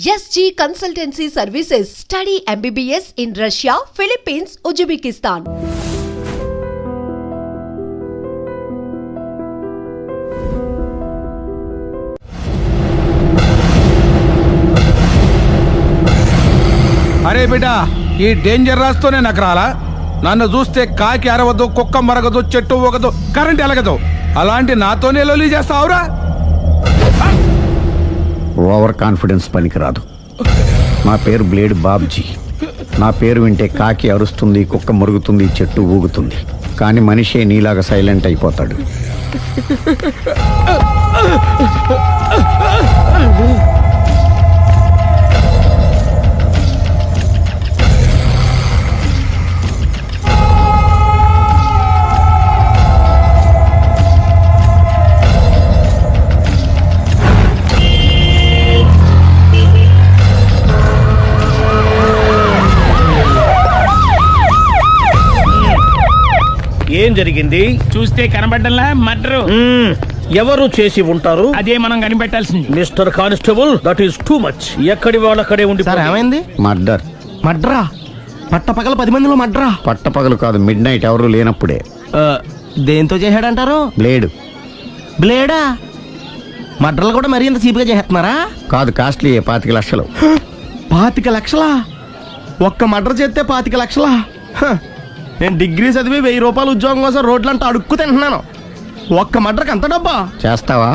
SG Consultancy Services. Study MBBS in Russia, Philippines, Uzbekistan. అరే బిడ్డ, ఈ డేంజర్ రాస్తూనే నాకు రాలా. నన్ను చూస్తే కాకి అరవదు, కుక్క మరగదు, చెట్టు ఊగదు, కరెంట్ ఎలగదు. అలాంటి నాతోనే లొలి చేస్తావురా? ఓవర్ కాన్ఫిడెన్స్ పనికిరాదు. నా పేరు బ్లేడ్ బాబ్జీ. నా పేరు వింటే కాకి అరుస్తుంది, కుక్క మురుగుతుంది, చెట్టు ఊగుతుంది. కానీ మనిషే నీలాగా సైలెంట్ అయిపోతాడు. ఏం జరిగింది? చూస్తే కనబడ్డంలా మర్డరు. ఎవరు చేసి ఉంటారు? అదే మనం కనిపెట్టాల్సింది. Mister constable, that is too much. ఎక్కడి వాళ్ళక్కడే ఉండి. సార్ ఏమైంది? మర్డర్. మడ్రా? పట్టపగల 10 మందిలో మడ్రా? పట్టపగలు కాదు, మిడ్ నైట్ ఎవరు లేనప్పుడే. దేంతో చేశాడంటారు? బ్లేడ్. బ్లేడా? మడ్రలు కూడా మరీ ఇంత చీప్గా చేస్తున్నారా? కాదు, కాస్ట్లీ 25 లక్షలు. 25 లక్షలా? ఒక్క మడ్ర చేస్తే 25 లక్షలా? నేను డిగ్రీ చదివి 1000 రూపాయలు ఉద్యోగం కోసం రోడ్లంతా అడుక్కు తింటున్నాను. ఒక్క మడ్రకు అంత డబ్బా? చేస్తావా?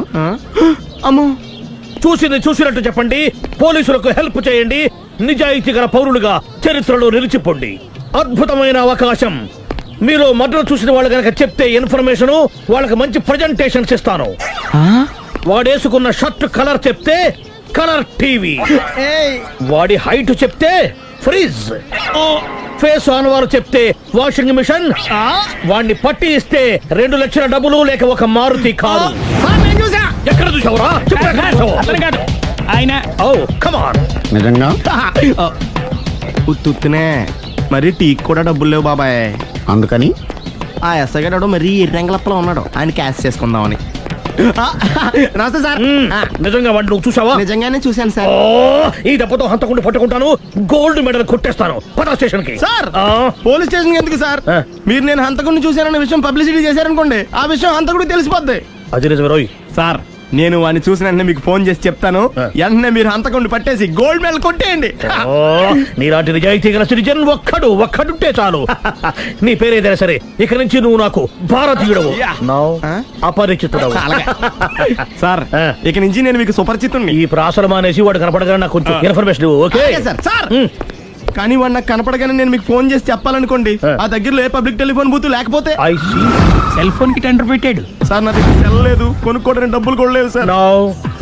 అమ్మో. చూసింది చూసినట్టు చెప్పండి. పోలీసులకు హెల్ప్ చేయండి. నిజాయితీ గల పౌరులుగా చరిత్రలో నిలిచిపోండి. అద్భుతమైన అవకాశం. మీరు మర్డర్ చూసిన వాళ్ళు కనుక చెప్తే ఇన్ఫర్మేషన్, వాళ్ళకి మంచి ప్రజెంటేషన్స్ ఇస్తాను. వాడేసుకున్న షర్ట్ కలర్ చెప్తే కలర్ టీవీ, వాడి హైట్ చెప్తే ఫ్రిజ్, ఫేస్ ఆన్ వారు చెప్తే వాషింగ్ మిషన్, వాడిని పట్టి ఇస్తే 2 లక్షల డబ్బులు లేక ఒక మారుతి కారు. ఎక్కడ చూసావురా? కాదు ఆయన. Oh come on. నిజంగా? ఉత్తునే మరి టీకి కూడా డబ్బులు లేవు బాబాయ్. అందుకని ఆ ఎస్ఐ గారు మరీ ఎర్రంగలప్పలో ఉన్నాడు. ఆయన క్యాష్ చేసుకుందామని. నమస్తే సార్. నిజంగా వాడిని నువ్వు చూసావా? నిజంగానే చూశాను సార్. ఈ దెబ్బతో హంతకుండా పట్టుకుంటాను, గోల్డ్ మెడల్ కొట్టేస్తాను. పద స్టేషన్ కి. సార్, పోలీస్ స్టేషన్ ఎందుకు సార్? మీరు నేను హంతకుడిని చూశానన్న విషయం పబ్లిసిటీ చేశారనుకోండి, ఆ విషయం హంతకుడికి తెలిసిపోద్ది. అది నిజమే రోయ్. సార్, నేను వాడిని చూసిన వెంటనే మీకు ఫోన్ చేసి చెప్తాను. వెంటనే మీరు హంతకుడిని పట్టేసి గోల్డ్ మెడల్ కొట్టేయండి. నీలాంటి నిజాయితీ గల సిటిజన్ ఒక్కడుంటే చాలు. నీ పేరేదైనా సరే, ఇక నుంచి నువ్వు నాకు భారతీయుడవు, అపరిచితుడవు. సార్, ఇక నుంచి నేను మీకు సుపరిచితుడిని. ఈ ప్రాసలం అనేసి వాడు కనపడగానే నాకు కొంచెం ఇన్ఫర్మేషన్ ఇవ్వు. Okay sir. కానీ వాడు నాకు కనపడగానే నేను మీకు ఫోన్ చేసి చెప్పాలనుకోండి, ఆ దగ్గరలో ఏ పబ్లిక్ టెలిఫోన్ బూత్ లేకపోతే. సెల్ ఫోన్ కి టెండర్ పెట్టాడు. సార్, నా దగ్గర సెల్ లేదు, కొనుక్కోవడానికి డబ్బులు కూడా లేవు సార్.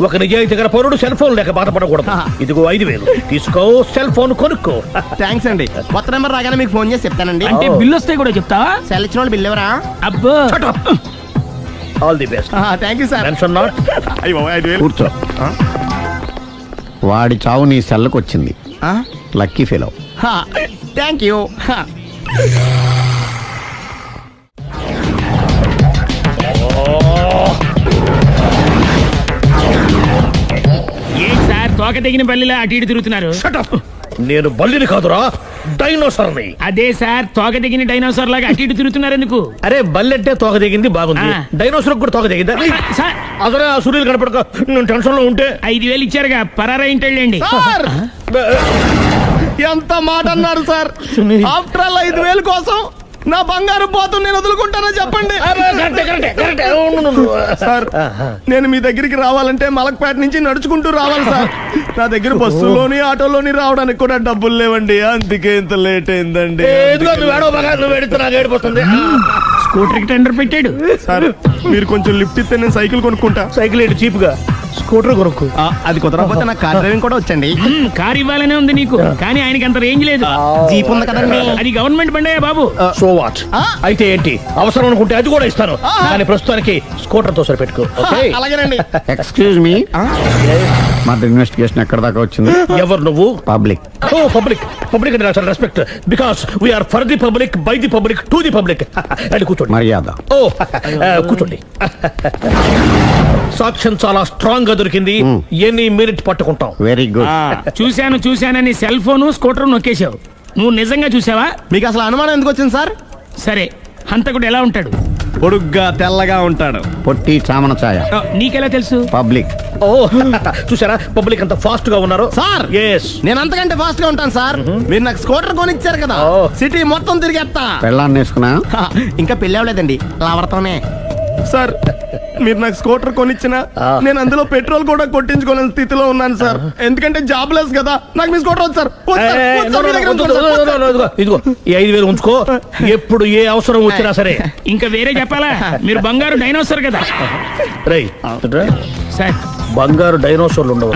ఒక నిజాయితీ గల పౌరుడు సెల్ ఫోన్ లేక బాధపడకూడదు. ఇదిగో 5000 తీసుకో, సెల్ ఫోన్ కొనుక్కో. థ్యాంక్స్ అండి. కొత్త నెంబర్ రాగానే మీకు ఫోన్ చేసి చెప్తానండి. అంటే బిల్లు వస్తే కూడా చెప్తావా? సెల్ ఇచ్చిన వాళ్ళు బిల్ ఎవరా? అబ్బో. All the best. Thank you sir. Tension not. కూర్చో. వాడి చావు నీ సెల్లకు వచ్చింది. Lucky fellow. Thank you. ఏంటి సార్ తోక తెగిన బల్లిలా అటు ఇటు తిరుగుతున్నారు? నేను బల్లిని కాదురా, డైనోసార్ని. అదే సార్, తోక తెగిన డైనోసార్ లాగా అటు ఇటు తిరుగుతున్నారు ఎందుకు? అరే, బల్లెట్టే తోక దిగింది బాగుంది, డైనోసార్ కూడా తోక దిగిందా? అదరే ఆ సూర్యులు కనపడక నేను టెన్షన్ లో ఉంటే 5000 ఇచ్చారుగా, పరారా ఇంటండి. ఎంత మాట అన్నారు సార్? ఆఫ్టర్ ఆల్ 5000 కోసం నా బంగారు పోతు నేను వదులుకుంటానో చెప్పండి సార్. నేను మీ దగ్గరికి రావాలంటే మలక్పేట నుంచి నడుచుకుంటూ రావాలి సార్. నా దగ్గర బస్సులోని ఆటోలోని రావడానికి కూడా డబ్బులు లేవండి. అందుకే ఇంత లేట్ అయిందండి. స్కూటర్ కి టెండర్ పెట్టాడు సార్. మీరు కొంచెం లిఫ్ట్ ఇస్తే నేను సైకిల్ కొనుక్కుంటా. సైకిల్ ఏంటి చీప్ గా, స్కూటర్ కొనుక్కు. అది కుదరకపోతే నాకు కార్ డ్రైవింగ్ కూడా వచ్చండి. కార్ ఇవ్వాలనే ఉంది నీకు, కానీ ఆయనకి అంత రేంజ్ లేదు. జీప్ ఉంది కదండి. అది గవర్నమెంట్ బండే బాబు. So what? అయితే ఏంటి, అవసరం అనుకుంటే అది కూడా ఇస్తాను, కానీ ప్రస్తుతానికి స్కూటర్ తో సరిపెట్టుకో. అలాగేనండి. ఎక్స్క్యూజ్ మీ, మర్డర్ ఇన్వెస్టిగేషన్ ఎక్కడ దాకా వచ్చింది? ఎవరు నువ్వు? పబ్లిక్. ఓ పబ్లిక్. పబ్లిక్ అంటే చాలా respect, because we are for the public, by the public, to the public. కూర్చోండి. మర్యాద. ఓ కూర్చోండి. సాక్ష్యం చాలా స్ట్రాంగ్ స్ట్రాంగ్ గా దొరికింది. ఎన్ని మినిట్ పట్టుకుంటాం. Very good. చూశానని సెల్ ఫోను స్కూటర్ నొక్కేశావు. నువ్వు నిజంగా చూసావా? మీకు అసలు అనుమానం ఎందుకు వచ్చింది సార్? సరే, హంతకుడు ఎలా ఉంటాడు? పొడుగ్గా తెల్లగా ఉంటాడు. పొట్టి చామన ఛాయ. నీకెలా తెలుసు? పబ్లిక్. ఓ చూసారా పబ్లిక్ అంత ఫాస్ట్ గా ఉన్నారు. సార్ నేను అంతకంటే ఫాస్ట్ గా ఉంటాను సార్. మీరు నాకు స్కూటర్ కొనిచ్చారు కదా, సిటీ మొత్తం తిరిగేస్తా. పెళ్ళాన్ని వేసుకున్నా? ఇంకా పెళ్లి అవ్వలేదండి, లావడతానే. సార్ మీరు నాకు స్కూటర్ కొనిచ్చిన నేను అందులో పెట్రోల్ కూడా కొట్టించుకోలేని స్థితిలో ఉన్నాను సార్. ఎందుకంటే జాబ్ లెస్ కదా. నాకు మీ స్కూటర్ వద్దు సార్. ఇదిగో ఈ 5,000 ఉంచుకో. ఎప్పుడు ఏ అవసరం వచ్చినా సరే. ఇంకా వేరే చెప్పాలా? మీరు బంగారు డైనోసార్ కదా. రై సార్, బంగారు డైనోసార్లు ఉండవు,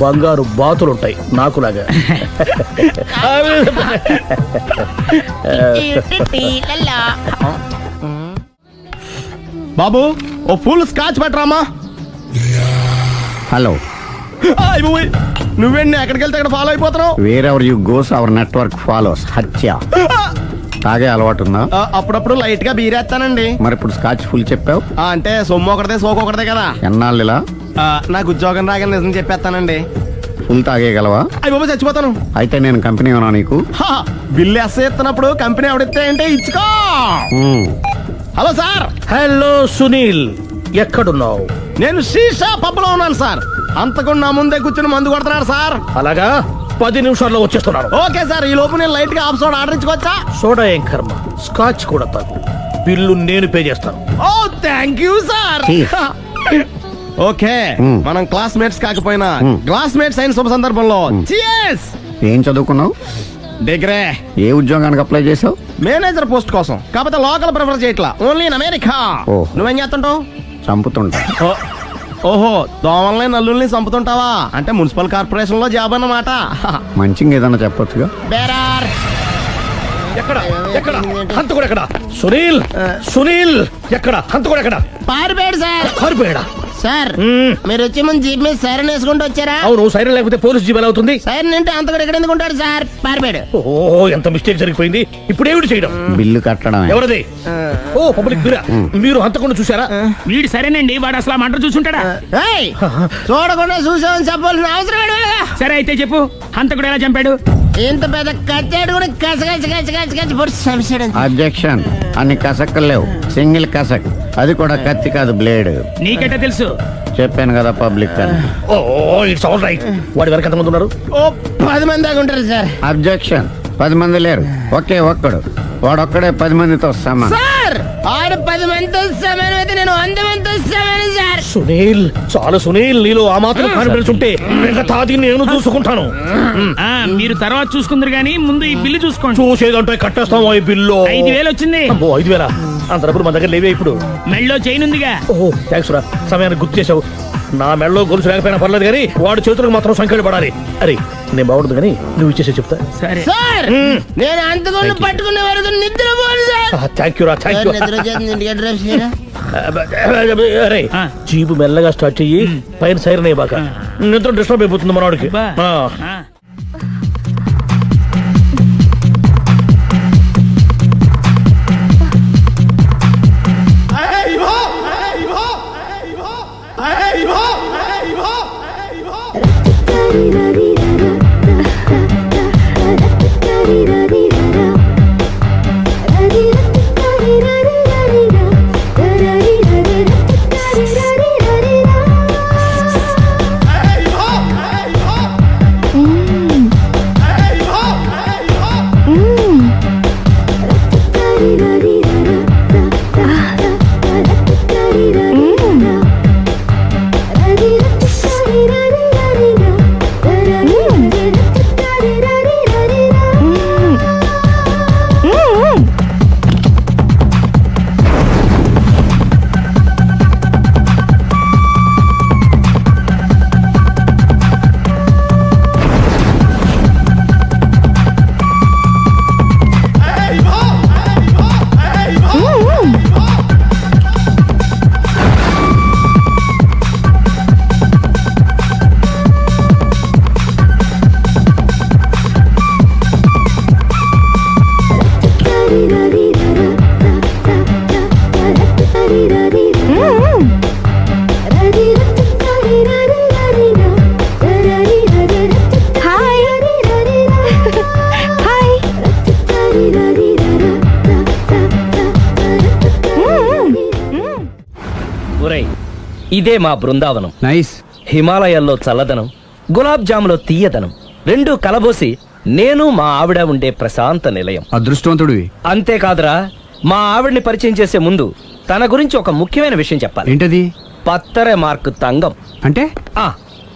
బంగారు బాతులు ఉంటాయి నాకులాగా. బాబు ఓ ఫుల్ స్కాచ్ పెట్టరామా. హలో. నువ్వేండి ఎక్కడికి వెళ్తే అక్కడ ఫాలో అయిపోతున్నావు? Wherever you goes our network follows. హత్య. తాగే అలవాటు ఉందా? అప్పుడప్పుడు లైట్ గా బీరేస్తానండి. మరి ఇప్పుడు స్కాచ్ ఫుల్ చెప్పావు అంటే సొమ్ము ఒకటిదే సోకు ఒకటిదే కదా. ఎన్నాళ్ళు ఇలా? నాకు ఉద్యోగం రాగానే నిజం చెప్పేస్తానండి. ఫుల్ తాగేయగలవా? అయ్యి బాబు చచ్చిపోతాను. అయితే నేను కంపెనీ ఉన్నా నీకు? బిల్లు ఎత్తనప్పుడు కంపెనీ ఎవడితే అంటే ఇచ్చుకో. Hello sir. హలో సునీల్, ఎక్కడున్నావు? నేను శీషా పబ్ లో ఉన్నాను సార్. అంతకుండా నా ముందే కూర్చుని మందు కొడుతున్నాడు సార్. అలాగా, 10 నిమిషాల్లో వచ్చేస్తున్నాను. Okay sir. ఈ లోపు నేను లైట్ గా హాఫ్ సోడా ఆర్డర్ ఇచ్చుకోవచ్చా? సోడా ఏం కర్మ, స్కాచ్ కూడా తాగు. బిల్లు నేను పే చేస్తాను. ఓ థ్యాంక్ యూ సార్. ఓకే, మనం క్లాస్మేట్స్ కాకపోయినా క్లాస్మేట్స్ అయిన శుభ సందర్భంలో cheers. ఏం చదువుకున్నావు? డిగ్రీ. ఏ ఉద్యోగానికి అప్లై చేసావు? మేనేజర్ పోస్ట్ కోసం. కాకపోతే లోకల్ ప్రిఫర్ చేయట్లా, ఓన్లీ ఇన్ అమెరికా. నువ్వేం చేస్తుంటావు? చంపుతుంటా. ఓహో, దోమల్ని నల్లుల్ని చంపుతుంటావా? అంటే మున్సిపల్ కార్పొరేషన్ లో జాబ్ అన్నమాట. మంచిగా ఏదన్నా చెప్పొచ్చుగా. బేరార్. ఎక్కడ ఎక్కడ హంతకుడు ఎక్కడ? సునీల్, సునీల్ ఎక్కడ? హంతకుడు ఎక్కడ? పారిపోయాడు సార్. పారిపోయాడా? సార్ మీరు వచ్చే ముందు జీప్ మీద సైరన్ వేసుకుంటూ వచ్చారా? అవును, సైరన్ లేకపోతే పోలీస్ జీప్ ఎలా అవుతుంది? సైరన్ అంటే అంతకుడు ఎక్కడ ఎందుకు ఉంటాడు సార్? పారిపోయాడు. ఓ ఎంత మిస్టేక్ జరిగిపోయింది. ఇప్పుడు ఏమిటి చేయడం? బిల్లు కట్టడం. ఎవరది? ఓ పబ్లిక్ మీరా? మీరు హంతకుండా చూసారా? వీడు సరేనండి, వాడు అసలు మంట చూసుంటాడా? చూడకుండా చూసామని చెప్పాల్సిన అవసరం లేదు. సరే అయితే చెప్పు, హంతకుడు ఎలా చంపాడు? ఇంత పెద్ద కచ్చాడు కూడా కసగచ్చి పొడి చంపాడు. అబ్జెక్షన్. అన్ని కసక్కలు లేవు, సింగిల్ కసక్. అది కూడా కత్తి కాదు, బ్లేడ్. నీకెట్టా తెలుసు? చెప్పాను కదా పబ్లిక్ అని. Oh it's all right. వాడి వరకు ఎంతమంది ఉన్నారు? ఓ 10 మంది దాకా ఉంటారు సార్. అబ్జెక్షన్. 10 మంది లేరు, ఒకే ఒక్కడు. వాడొక్కడే 10 మందితో సమానం. సార్ ఆడు 10 మందితో సమానం అయితే నేను 100 మందితో సమానం సార్. సునీల్, చాలు సునీల్, నీలో ఆ మాత్రం కాన్ఫిడెన్స్ ఉంటే మిగతాది నేను చూసుకుంటాను. మీరు తర్వాత చూసుకుందరు గానీ ముందు ఈ బిల్లు చూసుకోండి. చూసేదంటే కట్టేస్తాం. ఈ బిల్లు 5,000 వచ్చింది. 5,000? అంత డబ్బులు మన దగ్గర లేవే ఇప్పుడు. మెళ్ళో చైన్ ఉందిగా. ఓహో థ్యాంక్స్ రా, సమయానికి గుర్తు చేసావు. నా మెళ్ళలో గొలుసు లేకపోయినా పర్లేదు కానీ వాడు చేతులకు మాత్రం సంఖ్యలు పడాలి. అరే నేను బాగుంటుంది కానీ నువ్వు ఇచ్చేసే చెప్తా. సరే సార్, నేను అంతకుండా పట్టుకునే వరకు నిద్రపోను సార్. థ్యాంక్ యూ రా, థ్యాంక్ యూ. అరే జీపు మెల్లగా స్టార్ట్ చెయ్యి, పైన సైరన్ అయ్యాక నిద్ర డిస్టర్బ్ అయిపోతుంది మనవాడికి. ఇదే మా బృందావనం. నైస్. హిమాలయాల్లో చల్లదనం, గులాబ్ జాములో తీయదనం రెండూ కలబోసి నేను మా ఆవిడ ఉండే ప్రశాంత నిలయం. అదృష్టవంతుడివి. అంతేకాదురా, మా ఆవిడ్ని పరిచయం చేసే ముందు తన గురించి ఒక ముఖ్యమైన విషయం చెప్పాలి. ఏంటది? పత్తరె మార్కు తంగం అంటే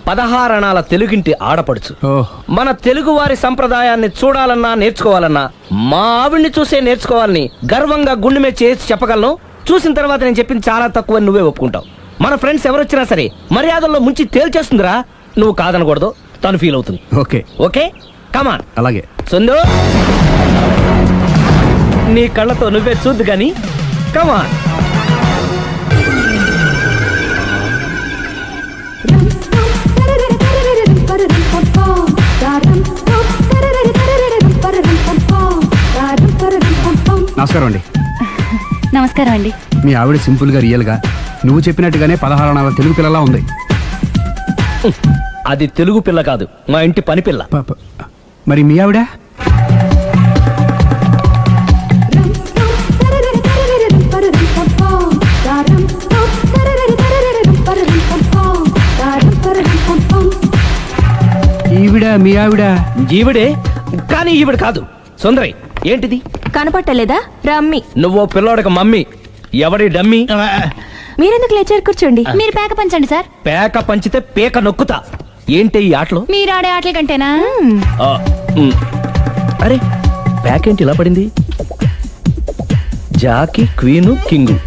16 అణాల తెలుగింటి ఆడపడుచు. ఓహ్. మన తెలుగువారి సంప్రదాయాన్ని చూడాలన్నా నేర్చుకోవాలన్నా మా ఆవిడ్ని చూసే నేర్చుకోవాలని గర్వంగా గుండె మీద చేసి చెప్పగలను. చూసిన తర్వాత నేను చెప్పింది చాలా తక్కువ నువ్వే ఒప్పుకుంటావు. మన ఫ్రెండ్స్ ఎవరొచ్చినా సరే మర్యాదల్లో ముంచి తేల్చేస్తుందిరా. నువ్వు కాదనకూడదు, తను ఫీల్ అవుతుంది. Okay okay come on. అలాగే. సుందు, నీ కళ్ళతో నువ్వే చూద్దు గాని కమాన్. నమస్కారం అండి. నమస్కారం అండి. మీ ఆవిడ సింపుల్ గా రియల్ గా నువ్వు చెప్పినట్టుగానే 16 అణాల తెలుగు పిల్లలా ఉంది. అది తెలుగు పిల్ల కాదు, మా ఇంటి పని పిల్ల. మరి మీ ఆవిడ? ఈవిడ మీ ఆవిడ? ఈవిడే, కానీ ఈవిడ కాదు. సుందరి, ఏంటిది కనపట్టలేదా? రమ్మి. నువ్వు పిల్లోడికి మమ్మీ, ఎవడి డమ్మీ? మీరెందుకు లేచారు? కూర్చోండి. మీరు పేక పంచండి సార్. పేక పంచితే పేక నొక్కుతా. ఏంటి ఈ ఆటలు? మీరు ఆడే ఆటల కంటేనా? అరే, పేకేంటి ఇలా పడింది? జాకి, క్వీను, కింగు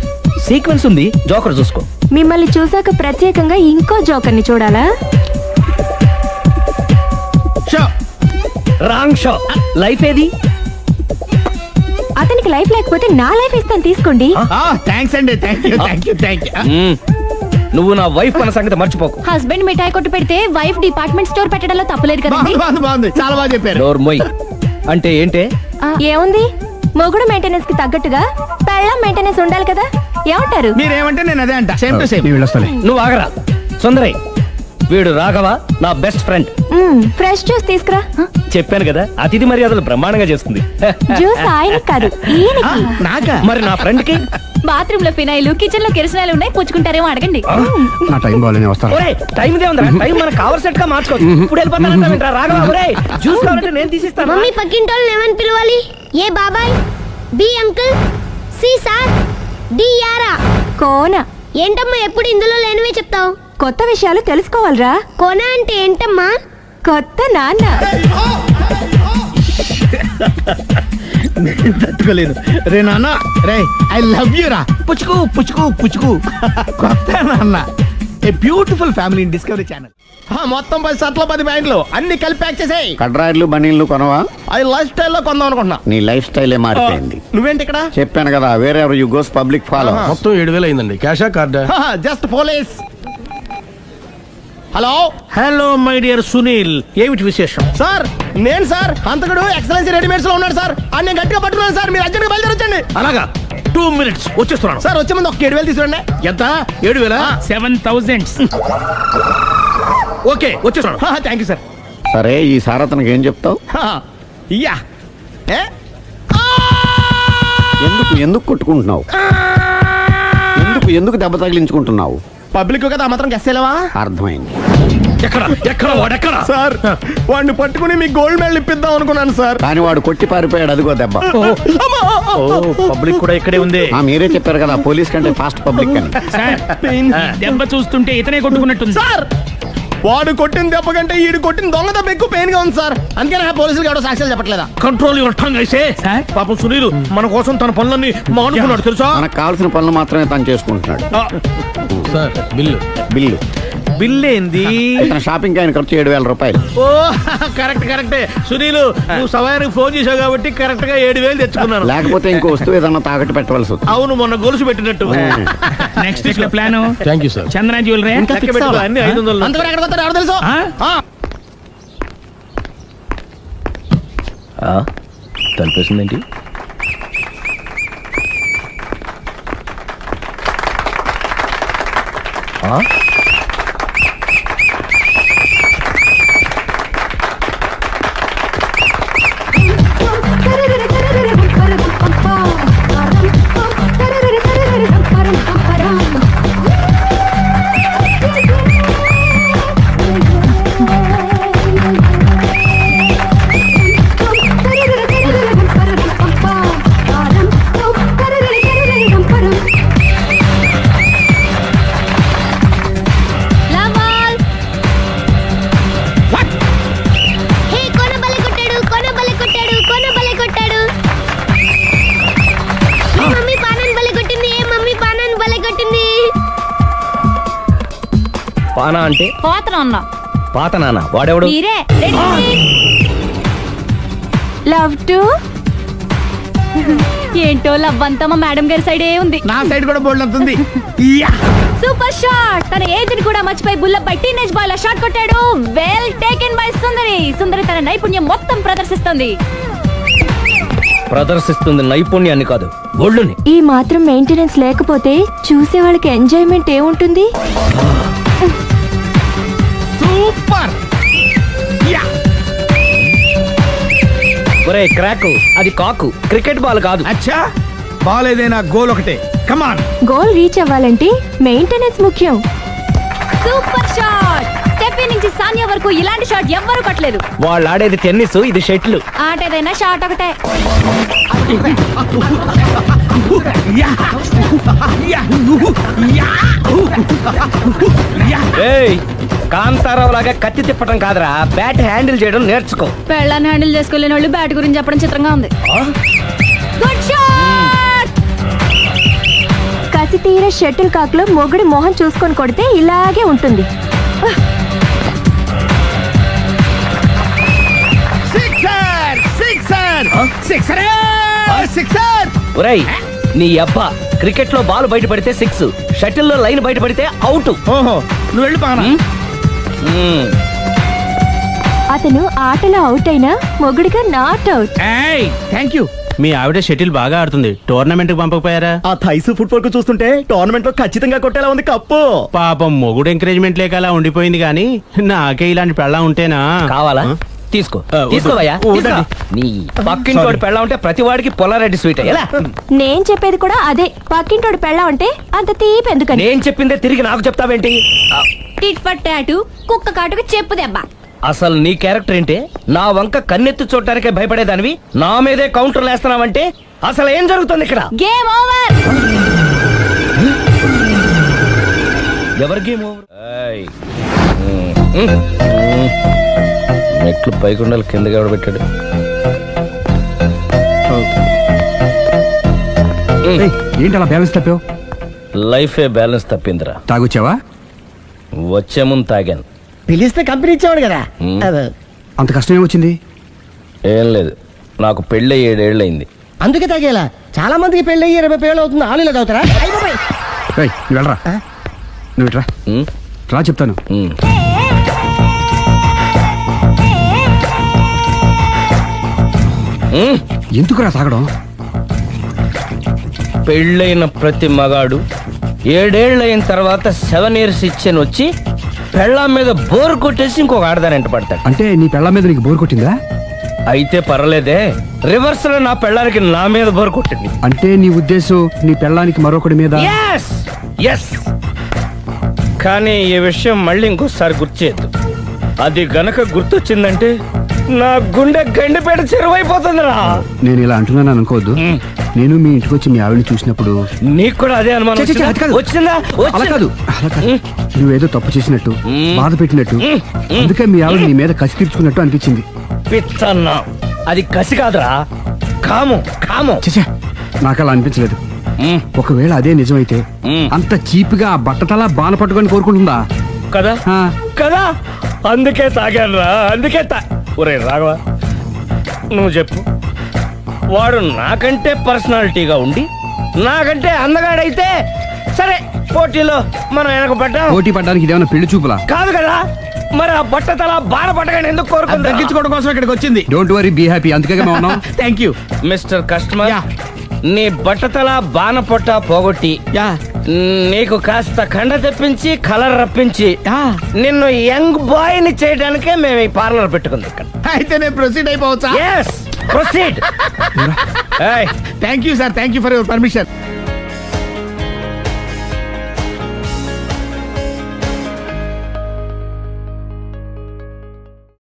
సీక్వెన్స్ ఉంది. జోకర్ చూసుకో. మిమ్మల్ని చూసాక ప్రత్యేకంగా ఇంకో జోకర్ని చూడాలా? Wrong show. లైఫ్ ఏది? అతనికి లైఫ్ లేకపోతే నా లైఫ్ ఇస్తాను, తీసుకోండి. థ్యాంక్స్ అండి. Thank you. నువ్వు నా వైఫ్ అన్న సంగతి మర్చిపోకు. హస్బెండ్ మిఠాయి కొట్టు పెడితే వైఫ్ డిపార్ట్మెంట్ స్టోర్ పెట్టడంలో తప్పలేదు కదండి. బాగుంది, చాలా బాగా చెప్పారు. డోర్ మొయ్. అంటే ఏంటే? ఏముంది, మొగుడు మెయింటెనెన్స్ కి తగ్గట్టుగా పెళ్ళాం మెయింటెనెన్స్ ఉండాలి కదా. ఏమంటారు? మీరేమంటే నేను అదే అంట. Same to same. నేను వెళ్ళొస్తాలే. నువ్వు ఆగరా. సుందరై, వీడు రాఘవ, నా బెస్ట్ ఫ్రెండ్. ఫ్రెష్ జ్యూస్ తీసుకురా. చెప్పాను కదా, అతిథి మర్యాదలు బ్రహ్మాండంగా చేస్తుంది. జ్యూస్ ఆయనకి కాదు, ఈయనకి. నాకా? మరి నా ఫ్రెండ్ కి? బాత్రూమ్ లో ఫినాయిల్, కిచెన్ లో కిరసనాయిలు ఉన్నాయి, పుచ్చుకుంటారేమో అడగండి. నా టైం బాగాలేనే వస్తాను. ఒరే, టైం ఇదే ఉందా? టైం మనకు కవర్ సెట్ గా మార్చుకోవచ్చు. ఇప్పుడు వెళ్ళిపోతానంటా రాఘవ. ఒరే, జ్యూస్ కావాలంటే నేను తీసిస్తాను. మమ్మీ పక్కింటోళ్ళని ఏమని పిలవాలి? ఏ బాబాయ్, B uncle, C sir, D యారా. కోన. ఏంటమ్మా ఎప్పుడు ఇందులో లేనివే చెప్తావు? కొత్త విషయాలు తెలుసుకోవాలిరా. కోన అంటే ఏంటమ్మా? కొత్త నాన్న. తట్టుకోలేదు రే నాన్న. రే ఐ లవ్ యూ రా. పుచ్చుకు పుచ్చుకు పుచ్చుకు. కొత్త నాన్న. A beautiful family in discovery channel. మొత్తం 10 షర్ట్లు 10 ప్యాంట్లు అన్ని కలిపి ప్యాక్ చేసేయ్. కడ్రాయిలు బనీళ్లు కొనవా? అది లైఫ్ స్టైల్లో కొందాం అనుకుంటున్నా. నీ లైఫ్ స్టైలే మారిపోయింది. నువ్వేంటి ఇక్కడ? చెప్పాను కదా, వేరే ఎవరు యు గోస్ పబ్లిక్ ఫాలో. మొత్తం 7,000 అయిందండి. క్యాషా కార్డా? Just police. Hello hello my dear Sunil, ఏమిటి విశేషం? సార్, నేను సార్ హంతకుడు ఎక్సలెన్సీ రెడీమేడ్స్ లో ఉన్నాడు సార్. అని నేను గట్టిగా పట్టుకున్నాను సార్. మీరు అర్జెంట్గా బయలుదేరొచ్చండి. అలాగా, 2 minutes వచ్చేస్తున్నాను. సార్ వచ్చే ముందు ఒక 7,000 తీసుకురండి. ఎంత? 7,000? 7,000. ఓకే, వచ్చేస్తున్నాను. Thank you sir. సరే, ఈ సార్ అతనికి ఏం చెప్తావు? ఇయ్యా. ఎందుకు కొట్టుకుంటున్నావు? ఎందుకు దెబ్బ తగిలించుకుంటున్నావు? పబ్లిక్ కదా మాత్రం గెస్సేలేవా? అర్థమైంది. ఎక్కడ వాడెక్కడా? సార్, వాడిని పట్టుకుని మీ గోల్డ్ మెడల్ ఇప్పిద్దాం అనుకున్నాను సార్. కానీ వాడు కొట్టి పారిపోయాడు. అదిగో దెబ్బ. పబ్లిక్ కూడా ఇక్కడే ఉంది. మీరే చెప్పారు కదా, పోలీస్ కంటే ఫాస్ట్ పబ్లిక్ అని. సార్, దెబ్బ చూస్తుంటే ఇతనే కొట్టుకున్నట్టుంది. సార్, వాడు కొట్టిన దెబ్బ కంటే ఈడు కొట్టిన దొంగ దెబ్బ ఎక్కువ పెయిన్ గా ఉంది సార్. అందుకని పోలీసులు ఎవడో సాక్ష్యాలు చెప్పట్లేదా? కంట్రోల్ యువర్ టంగ్ అయితే. సార్? పాపం సునీల్ మన కోసం తన పనులన్నీ మానుకున్నాడు తెలుసా? మనకు కావాల్సిన పనులు మాత్రమే తను చేసుకుంటున్నాడు. Sir, bill. బిల్ ఏంది? ఇతను షాపింగ్ ఆయన ఖర్చు 7,000 రూపాయలు. ఓ కరెక్టే. సునీల్, నువ్వు సమయానికి ఫోన్ చేసావు కాబట్టి కరెక్ట్ గా 7,000 తెచ్చుకున్నాను. లేకపోతే ఇంకో వస్తువు ఏదన్నా తాకట్టు పెట్టవలసి వస్తుంది. అవును, మొన్న గొలుసు పెట్టినట్టు. నెక్స్ట్ వీక్ లో plan thank you sir. Chandana jewellery. లెక్క పెట్టుకో, అన్ని 500. అంతవరకు ఎక్కడ పోతారు ఎవరు తెలుసు? తలిపేసిందేంటి? అనా అంటే పోతన అన్నా పాత నాన్న వాడెవడు? మీరే లవ్ టు ఏంటో లవ్ అంతా మా మేడం గారి సైడే ఉంది. నా సైడ్ కూడా బోల్డ్ అవుతుంది. Super shot. తన ఏజ్ ని కూడా మర్చిపోయి బుల్లపై టీనేజ్ బాయ్ లా షాట్ కొట్టాడు. వెల్ టేకెన్ బై సుందరి. సుందరి తన నైపుణ్యం మొత్తం ప్రదర్శిస్తుంది. ప్రదర్శిస్తుంది నైపుణ్యాన్ని కాదు, ఒళ్ళుని. ఈ మాత్రం మెయింటెనెన్స్ లేకపోతే చూసే వాళ్ళకి ఎంజాయ్మెంట్ ఏముంటుంది? సూపర్. ఒరే క్రాకు, అది కాకు, క్రికెట్ బాల్ కాదు. అచ్చా, బాల్ ఏదైనా గోల్ ఒకటే. కమాన్. గోల్ రీచ్ అవ్వాలంటే మెయింటెనెన్స్ ముఖ్యం. Super shot. స్టెఫీ నుంచి సానియా వరకు ఇలాంటి షాట్ ఎవ్వరూ కొట్టలేదు. వాళ్ళు ఆడేది టెన్నిస్, ఇది షటిల్. ఆట ఏదైనా షాట్ ఒకటే. ఏయ్, కాంతారావు లాగా కత్తి తిప్పటం కాదురా, బ్యాట్ హ్యాండిల్ చేయడం నేర్చుకో. పెళ్ళాన్ని హ్యాండిల్ చేసుకోలేని వాళ్ళు బ్యాట్ గురించి చెప్పడం చిత్రంగా ఉంది. Good shot. కసి తీర షటిల్ కాక్ లో మొగుడి మొహం చూసుకొని కొడితే ఇలాగే ఉంటుంది. Sixer sixer sixer sixer. ఒరేయ్ నీ అబ్బా, క్రికెట్ లో బాల్ బయట పడితే 6, షటిల్ లో లైన్ బయట పడితే అవుట్. ఓహో, నువ్వు వెళ్ళి పానా. అతను ఆటలో అవుట్ అయినా మొగుడిగా నాట్ అవుట్. Thank you. మీ ఆవిడ షటిల్ బాగా ఆడుతుంది, టోర్నమెంట్ కి పంపకపోయారా? ఆ థైస్ ఫుట్బాల్ కు చూస్తుంటే టోర్నమెంట్ లో ఖచ్చితంగా కొట్టేలా ఉంది కప్పు. పాపం మొగుడు ఎంకరేజ్మెంట్ లేక అలా ఉండిపోయింది గానీ నాకే ఇలాంటి పెళ్ళం ఉంటేనా. కావాలా? తీసుకో, తీసుకోవయ్యా. నీ పక్కింటోడి పెళ్ళ ఉంటే ప్రతి వాడికి పొలారెడ్డి స్వీట్ ఎలా? నేను చెప్పేది కూడా అదే. పక్కింటోడు పెళ్ళా ఉంటే అంత తీపి ఎందుకని? నేను చెప్పిందే తిరిగి నాకు చెప్తావేంటి? టిట్ ఫర్ టాటు, కుక్క కాటుకు చెప్పు దెబ్బ. అసలు నీ క్యారెక్టర్ ఏంటి? నా వంక కన్నెత్తి చూడటానికే భయపడేదానివి నా మీదే కౌంటర్లు వేస్తున్నావంటే అసలు ఏం జరుగుతుంది ఇక్కడ? Game over. ఎవరి గేమ్ ఓవర్? మెట్లు పైకుండలు కిందకి ఎవడ పెట్టాడు? ఏంటి అలా బ్యాలెన్స్ తప్పావు? లైఫే బ్యాలెన్స్ తప్పిందిరా. తాగొచ్చావా? వచ్చే ముందు తాగాను. పిలిస్తే కంపెనీ ఇచ్చేవాడు కదా. అంత కష్టం ఏమొచ్చింది? ఏం లేదు, నాకు పెళ్ళి 7 ఏళ్ళు అయింది. అందుకే తాగేలా. చాలా మందికి పెళ్ళి 20 ఏళ్ళు అవుతుంది. ఆలు ఇలా తాగుతారా? నువ్వు వెళ్ళరా, నువ్వు ఇట్రా రా చెప్తాను. ఎందుకురా తాగడం? పెళ్ళైన ప్రతి మగాడు 7 ఏళ్ళు అయిన తర్వాత 7 years ఇచ్చాను వచ్చి పెళ్ళాం మీద బోర్ కొట్టేసి ఇంకొక ఆడదానంట పడతాడు. అంటే నీ పెళ్ళ మీద నీకు బోర్ కొట్టిందా? అయితే పర్లేదే, రివర్స్ లో నా పెళ్ళానికి నా మీద బోర్ కొట్టింది. అంటే నీ ఉద్దేశం నీ పెళ్ళానికి మరొకటి మీద? ఎస్. కానీ ఈ విషయం మళ్ళీ ఇంకోసారి గుర్తు చేయద్దు. అది గనక గుర్తొచ్చిందంటే నా గుండె గండిపేట చెరువైపోతుందిరా. నేను ఇలా అంటున్నాను అనుకోవద్దు. నేను మీ ఇంటికి వచ్చి మీ ఆవిడని చూసినప్పుడు నీకు కూడా అదే అనుమానం వచ్చిందా? అలా కాదు. నువ్వేదో తప్పు చేసినట్టు, బాధ పెట్టినట్టు, అందుకే మీ ఆవిడ నీ మీద కసి తీర్చుకున్నట్టు అనిపించింది. పిచ్చన్నా, అది కసి కాదురా, కాము. నాకు అలా అనిపించలేదు. ఒకవేళ అదే నిజమైతే అంత చీప్ గా బట్టతలా బాన పట్టుకొని కోరుకుంటుందా? కదా కదా, అందుకే తాగాను రా, అందుకే ఒరే రాఘవ, నువ్వు చెప్పు. వాడు నాకంటే పర్సనాలిటీగా ఉండి నాకంటే అందగాడైతే సరే, పోటీలో మనం వెనక పడ్డాం. పోటీ పడ్డానికి ఇదేమన్నా పెళ్లి చూపులా? కాదు కదా, మరి ఆ బట్టతల బాన పట్టగానే ఎందుకు కోరుకుంది? తగ్గించుకోవడం కోసం ఇక్కడికి వచ్చింది. Don't worry, be happy. అందుకే మేము ఉన్నాం. Thank you mister customer. నీ బట్టతల బాన పొట్ట పోగొట్టి నీకు కాస్త కండ తెప్పించి కలర్ రప్పించి నిన్ను యంగ్ బాయ్ ని చేయడానికే మేము ఈ పార్లర్ పెట్టుకుంది ఇక్కడ. అయితే నేను ప్రొసీడ్ అయిపోవచ్చా? Proceed. Thank you sir, thank you for your permission.